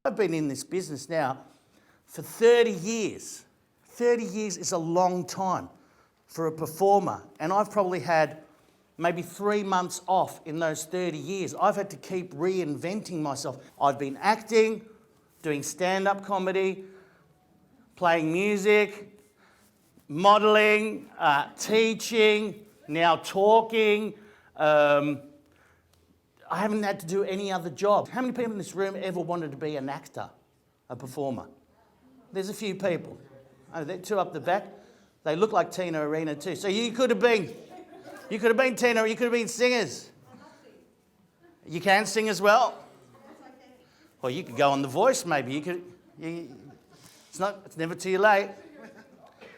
I've been in this business now for 30 years. 30 years is a long time for a performer, and I've probably had maybe 3 months off in those 30 years. I've had to keep reinventing myself. I've been acting, doing stand-up comedy, playing music, modelling, teaching, now talking. I haven't had to do any other job. How many people in this room ever wanted to be an actor, a performer? There's a few people. Oh, they're two up the back. They look like Tina Arena too. So you could have been Tina, you could have been singers. You can sing as well. Or you could go on The Voice maybe. It's never too late.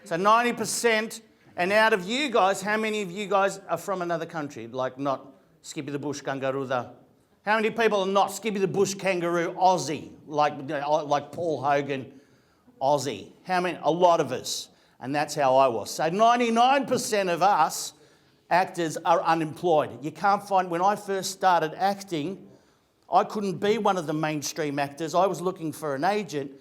So 90%, and out of you guys, how many of you guys are from another country? Like not Skippy the Bush Kangaroo. How many people are not Skippy the Bush Kangaroo Aussie? Like Paul Hogan Aussie. How many? A lot of us. And that's how I was. So 99% of us actors are unemployed. You can't find, when I first started acting, I couldn't be one of the mainstream actors. I was looking for an agent,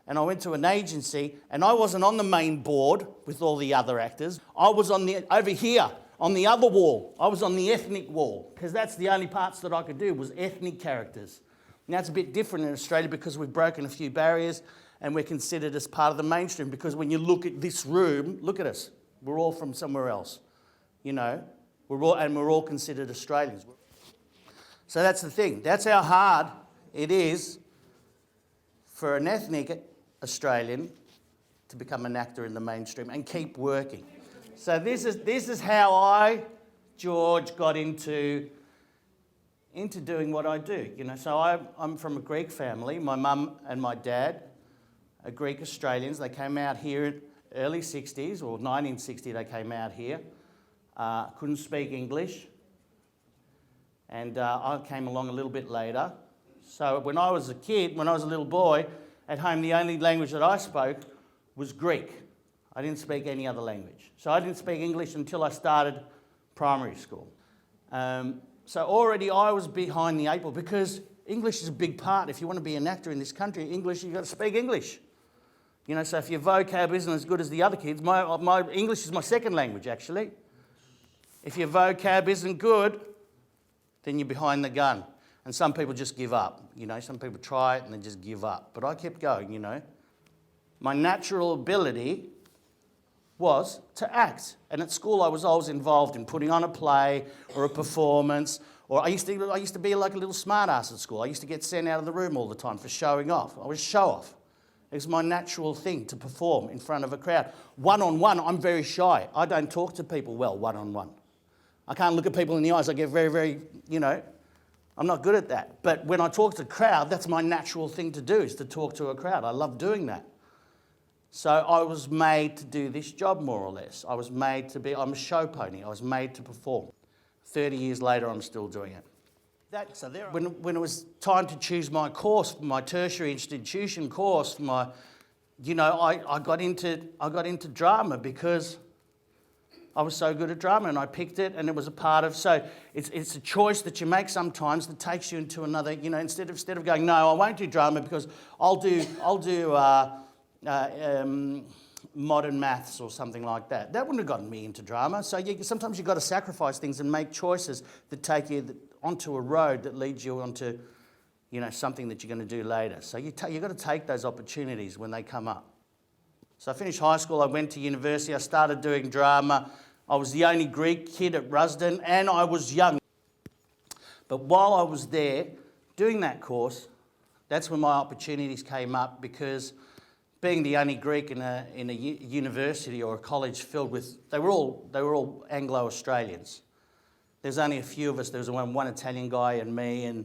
and I went to an agency, and I wasn't on the main board with all the other actors. I was over here, on the other wall. I was on the ethnic wall, because that's the only parts that I could do was ethnic characters. Now it's a bit different in Australia because we've broken a few barriers, and we're considered as part of the mainstream, because when you look at this room, look at us. We're all from somewhere else. You know, we're all considered Australians. So that's the thing. That's how hard it is for an ethnic Australian to become an actor in the mainstream and keep working. So this is how I, George, got into doing what I do. You know, so I'm from a Greek family. My mum and my dad are Greek Australians. They came out here in early 60s, or 1960 they came out here. Couldn't speak English, and I came along a little bit later. So when I was a kid, when I was a little boy, at home the only language that I spoke was Greek. I didn't speak any other language. So I didn't speak English until I started primary school. So already I was behind the 8 ball, because English is a big part. If you want to be an actor in this country, English, you've got to speak English. You know, so if your vocab isn't as good as the other kids, my English is my second language, actually. If your vocab isn't good, then you're behind the gun. And some people just give up. You know, some people try it and they just give up. But I kept going, you know. My natural ability was to act. And at school I was always involved in putting on a play or a performance. Or I used to be like a little smart ass at school. I used to get sent out of the room all the time for showing off. I was show off. It was my natural thing to perform in front of a crowd. One-on-one, I'm very shy. I don't talk to people well one-on-one. I can't look at people in the eyes. I get very, very, you know, I'm not good at that. But when I talk to a crowd, that's my natural thing to do, is to talk to a crowd. I love doing that. So I was made to do this job, more or less. I'm a show pony. I was made to perform. 30 years later, I'm still doing it. When it was time to choose my course, my tertiary institution course, I got into drama because I was so good at drama, and I picked it, and it was a part of. So it's a choice that you make sometimes that takes you into another. You know, instead of going, no, I won't do drama because I'll do modern maths or something like that. That wouldn't have gotten me into drama. So sometimes you've got to sacrifice things and make choices that take you onto a road that leads you onto, you know, something that you're going to do later. So you've got to take those opportunities when they come up. So I finished high school, I went to university, I started doing drama. I was the only Greek kid at Rusden, and I was young. But while I was there doing that course, that's when my opportunities came up, because being the only Greek in a university or a college filled with, they were all Anglo-Australians. There's only a few of us. There was one Italian guy and me and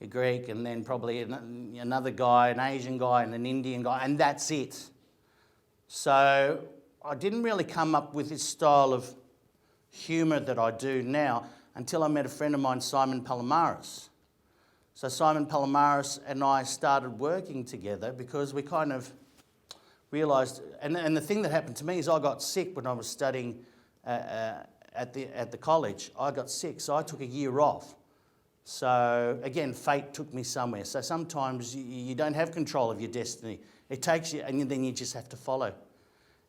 a Greek, and then probably another guy, an Asian guy and an Indian guy, and that's it. So I didn't really come up with this style of humour that I do now until I met a friend of mine, Simon Palamaris. So Simon Palamaris and I started working together because we kind of realised, and the thing that happened to me is I got sick when I was studying at the college. I got sick, so I took a year off. So again, fate took me somewhere. So sometimes you don't have control of your destiny. It takes you, and then you just have to follow.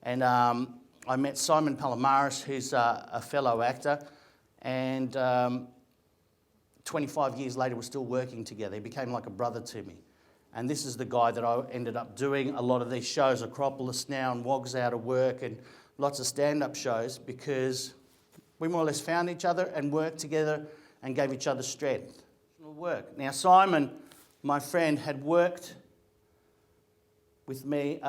And I met Simon Kapiniaris, who's a fellow actor, and 25 years later we're still working together. He became like a brother to me. And this is the guy that I ended up doing a lot of these shows, Acropolis now and Wogs Out of Work, and lots of stand-up shows, because we more or less found each other and worked together and gave each other strength. Work. Now Simon, my friend, had worked with me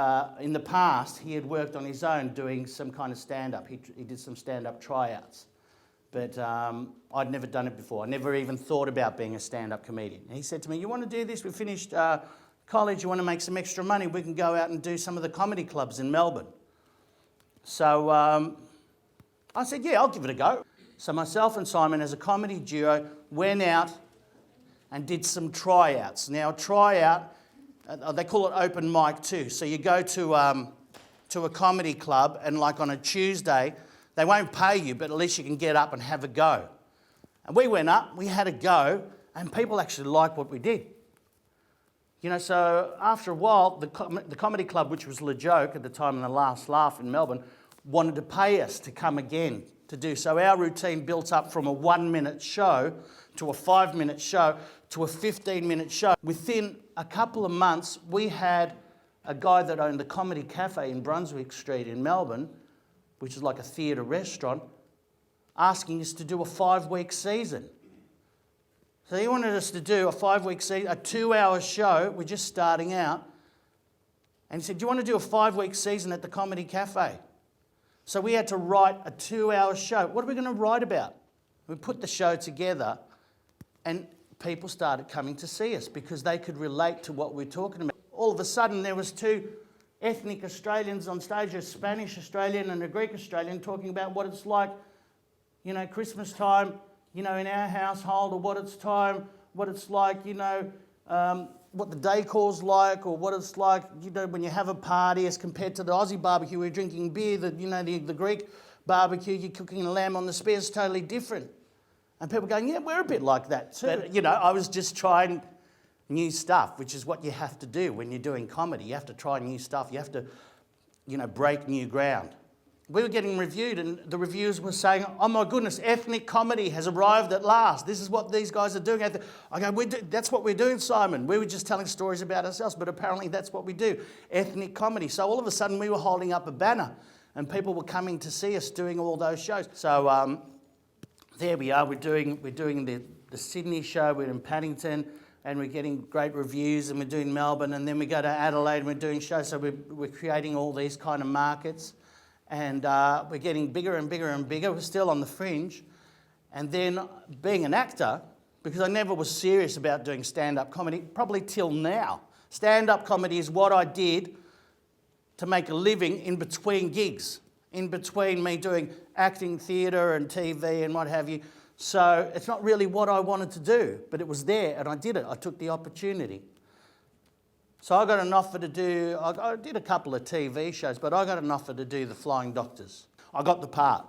in the past. He had worked on his own doing some kind of stand-up. He did some stand-up tryouts. But I'd never done it before. I never even thought about being a stand-up comedian. And he said to me, you want to do this? We finished college, you want to make some extra money? We can go out and do some of the comedy clubs in Melbourne. So I said, yeah, I'll give it a go. So myself and Simon, as a comedy duo, went out and did some tryouts. Now, a tryout, they call it open mic too. So you go to a comedy club, and like on a Tuesday, they won't pay you, but at least you can get up and have a go. And we went up, we had a go, and people actually liked what we did. You know, so after a while, the comedy club, which was Le Joke at the time in the Last Laugh in Melbourne, wanted to pay us to come again to do. So our routine built up from a 1-minute show to a 5-minute show to a 15-minute show. Within a couple of months, we had a guy that owned the Comedy Cafe in Brunswick Street in Melbourne, which is like a theatre restaurant, asking us to do a 5-week season. So he wanted us to do a 5-week season, a 2-hour show. We're just starting out. And he said, do you want to do a 5-week season at the Comedy Cafe? So we had to write a 2-hour show. What are we going to write about? We put the show together, and people started coming to see us because they could relate to what we're talking about. All of a sudden, there was 2 ethnic Australians on stage, a Spanish Australian and a Greek Australian, talking about what it's like, you know, Christmas time, you know, in our household, or what it's like, you know, what the decor's like, or what it's like, you know, when you have a party as compared to the Aussie barbecue, we're drinking beer, the Greek barbecue, you're cooking a lamb on the spit, is totally different. And people going, yeah, we're a bit like that too. But, you know, I was just trying new stuff, which is what you have to do when you're doing comedy. You have to try new stuff. You have to, you know, break new ground. We were getting reviewed, and the reviewers were saying, oh my goodness, ethnic comedy has arrived at last. This is what these guys are doing. I go, that's what we're doing, Simon. We were just telling stories about ourselves, but apparently that's what we do, ethnic comedy. So all of a sudden we were holding up a banner, and people were coming to see us doing all those shows. So there we are. We're doing the Sydney show. We're in Paddington, and we're getting great reviews, and we're doing Melbourne, and then we go to Adelaide and we're doing shows. So we're creating all these kind of markets, and we're getting bigger and bigger and bigger. We're still on the fringe. And then being an actor, because I never was serious about doing stand-up comedy, probably till now. Stand-up comedy is what I did to make a living in between gigs, in between me doing acting, theatre and TV and what have you. So it's not really what I wanted to do, but it was there and I did it. I took the opportunity. So I got an offer to do, I did a couple of TV shows, but I got an offer to do The Flying Doctors. I got the part.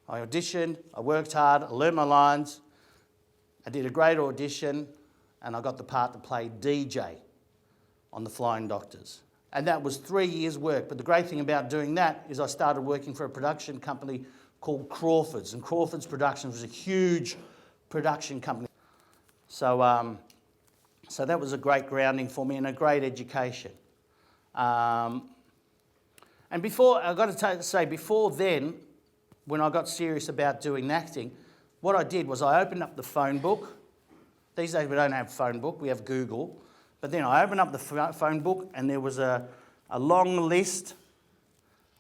I auditioned, I worked hard, I learned my lines, I did a great audition, and I got the part to play DJ on The Flying Doctors. And that was 3 years' work. But the great thing about doing that is I started working for a production company called Crawford's. And Crawford's Productions was a huge production company. So, so that was a great grounding for me and a great education. And before, I've got to say, before then, when I got serious about doing acting, what I did was I opened up the phone book. These days we don't have phone book, we have Google. But then I opened up the phone book and there was a long list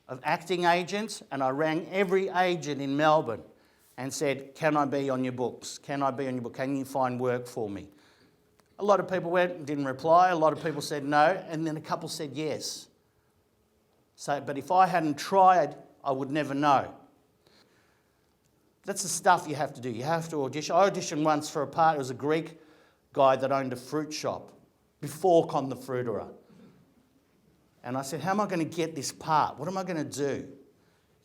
of acting agents, and I rang every agent in Melbourne and said, can I be on your books? Can I be on your book? Can you find work for me? A lot of people went and didn't reply. A lot of people said no, and then a couple said yes. So, but if I hadn't tried, I would never know. That's the stuff you have to do. You have to audition. I auditioned once for a part. It was a Greek guy that owned a fruit shop before Con the Fruiterer. And I said, how am I going to get this part? What am I going to do?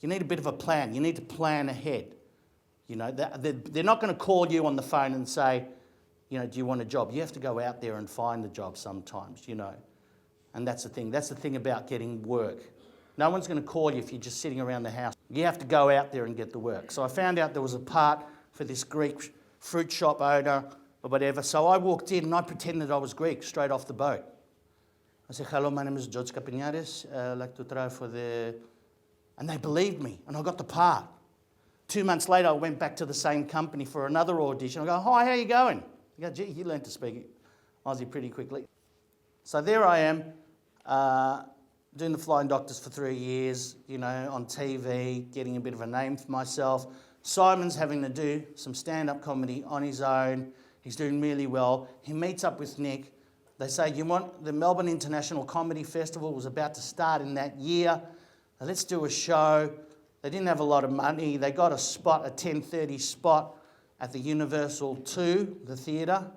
You need a bit of a plan. You need to plan ahead. You know, they're not going to call you on the phone and say, you know, do you want a job? You have to go out there and find the job sometimes, you know. And that's the thing. That's the thing about getting work. No one's going to call you if you're just sitting around the house. You have to go out there and get the work. So I found out there was a part for this Greek fruit shop owner or whatever. So I walked in and I pretended I was Greek straight off the boat. I said, hello, my name is Kapiniaris. I'd like to try for the... And they believed me and I got the part. 2 months later, I went back to the same company for another audition. I go, hi, how you going? I go, gee, you learned to speak Aussie pretty quickly. So there I am, doing the Flying Doctors for 3 years, you know, on TV, getting a bit of a name for myself. Simon's having to do some stand-up comedy on his own. He's doing really well. He meets up with Nick. They say, you want the Melbourne International Comedy Festival was about to start in that year. Let's do a show. They didn't have a lot of money. They got a spot, a 10:30 spot at the Universal 2, the theatre.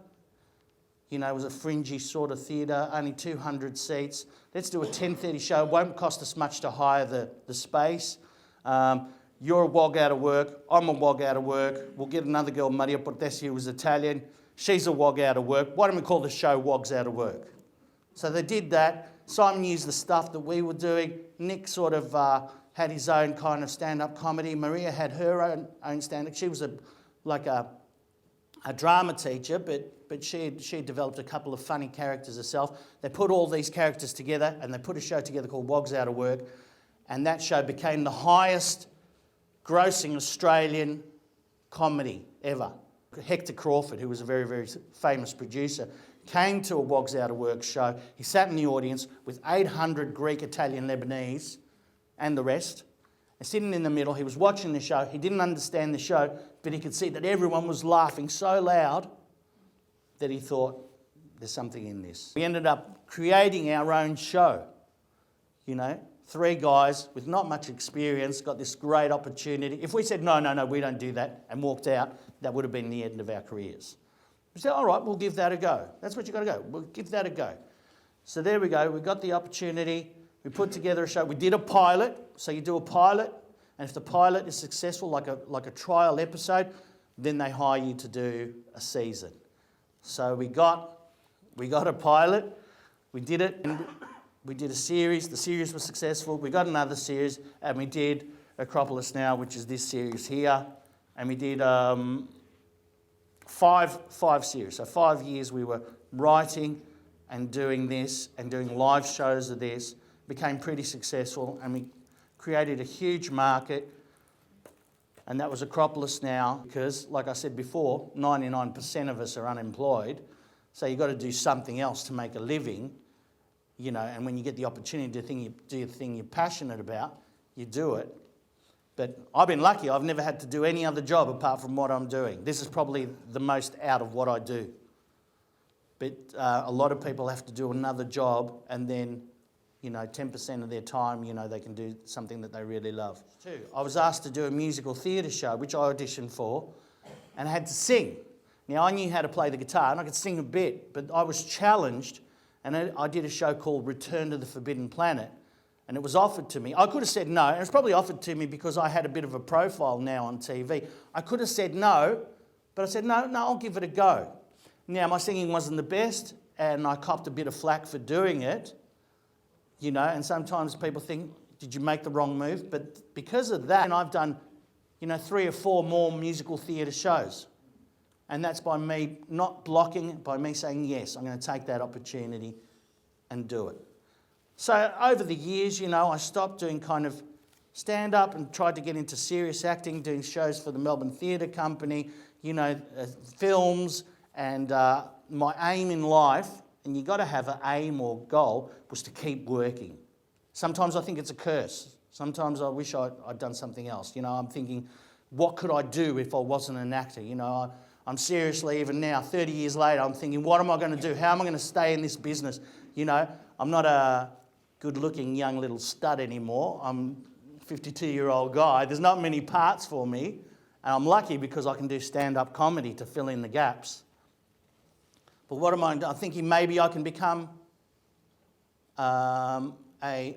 You know, it was a fringy sort of theatre, only 200 seats. Let's do a 10:30 show. It won't cost us much to hire the space. You're a wog out of work. I'm a wog out of work. We'll get another girl, Maria Portesi, who was Italian. She's a wog out of work. Why don't we call the show Wogs Out of Work? So they did that. Simon used the stuff that we were doing. Nick sort of had his own kind of stand-up comedy. Maria had her own stand-up. She was like a drama teacher, but she had developed a couple of funny characters herself. They put all these characters together and they put a show together called Wogs Out of Work, and that show became the highest grossing Australian comedy ever. Hector Crawford, who was a very, very famous producer, came to a Wogs Out of Work show. He sat in the audience with 800 Greek, Italian, Lebanese and the rest. And sitting in the middle, he was watching the show. He didn't understand the show, but he could see that everyone was laughing so loud that he thought, there's something in this. We ended up creating our own show. You know, 3 guys with not much experience got this great opportunity. If we said, no, we don't do that, and walked out, that would have been the end of our careers. We said, all right, we'll give that a go. That's what you've got to go. We'll give that a go. So there we go. We got the opportunity. We put together a show. We did a pilot. So you do a pilot, and if the pilot is successful, like a trial episode, then they hire you to do a season. So we got a pilot. We did it, and we did a series. The series was successful. We got another series, and we did Acropolis Now, which is this series here. And we did five series. So 5 years we were writing and doing this and doing live shows of this. Became pretty successful, and we created a huge market, and that was Acropolis Now, because, like I said before, 99% of us are unemployed, so you've got to do something else to make a living, you know, and when you get the opportunity to do the thing you're passionate about, you do it. But I've been lucky. I've never had to do any other job apart from what I'm doing. This is probably the most out of what I do. But a lot of people have to do another job, and then, you know, 10% of their time, you know, they can do something that they really love. I was asked to do a musical theatre show, which I auditioned for, and I had to sing. Now, I knew how to play the guitar, and I could sing a bit, but I was challenged, and I did a show called Return to the Forbidden Planet, and it was offered to me. I could have said no, and it was probably offered to me because I had a bit of a profile now on TV. I could have said no, but I said, no, I'll give it a go. Now, my singing wasn't the best, and I copped a bit of flack for doing it, you know, and sometimes people think, did you make the wrong move? But because of that, I've done, you know, 3 or 4 more musical theatre shows. And that's by me not blocking, by me saying, yes, I'm going to take that opportunity and do it. So over the years, you know, I stopped doing kind of stand-up and tried to get into serious acting, doing shows for the Melbourne Theatre Company, you know, films, and my aim in life, and you've got to have an aim or goal, was to keep working. Sometimes I think it's a curse. Sometimes I wish I'd done something else. You know, I'm thinking, what could I do if I wasn't an actor? You know, I'm seriously, even now, 30 years later, I'm thinking, what am I going to do? How am I going to stay in this business? You know, I'm not a good-looking young little stud anymore. I'm a 52-year-old guy. There's not many parts for me. And I'm lucky because I can do stand-up comedy to fill in the gaps. But what am I doing? I'm thinking maybe I can become a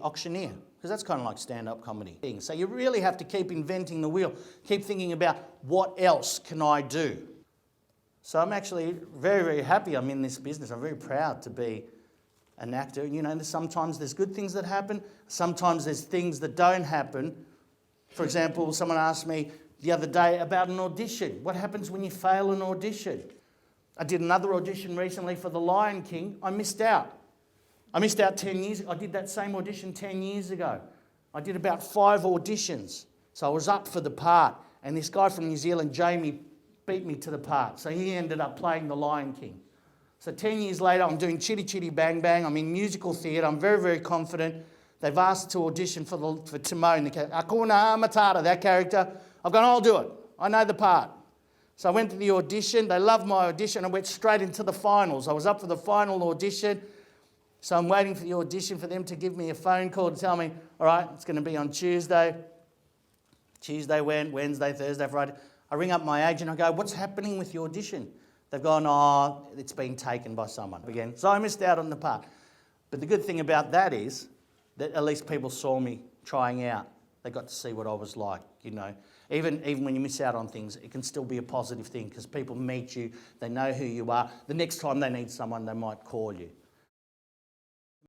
auctioneer. because that's kind of like stand-up comedy. So you really have to keep inventing the wheel, keep thinking about what else can I do. So I'm actually very, very happy I'm in this business. I'm very proud to be an actor. You know, sometimes there's good things that happen. Sometimes there's things that don't happen. For example, someone asked me the other day about an audition. What happens when you fail an audition? I did another audition recently for The Lion King. I missed out. I missed out 10 years. I did that same audition 10 years ago. I did about 5 auditions. So I was up for the part. And this guy from New Zealand, Jamie, beat me to the part. So he ended up playing The Lion King. So 10 years later, I'm doing Chitty Chitty Bang Bang. I'm in musical theatre. I'm very, very confident. They've asked to audition for Timon, Hakuna Matata, that character. I've gone, I'll do it. I know the part. So I went to the audition. They loved my audition. I went straight into the finals. I was up for the final audition. So I'm waiting for the audition for them to give me a phone call to tell me, all right, it's going to be on Tuesday. Tuesday went, Wednesday, Thursday, Friday. I ring up my agent. I go, what's happening with your audition? They've gone, oh, it's been taken by someone again. So I missed out on the part. But the good thing about that is that at least people saw me trying out. They got to see what I was like, you know. Even when you miss out on things, it can still be a positive thing because people meet you, they know who you are. The next time they need someone, they might call you.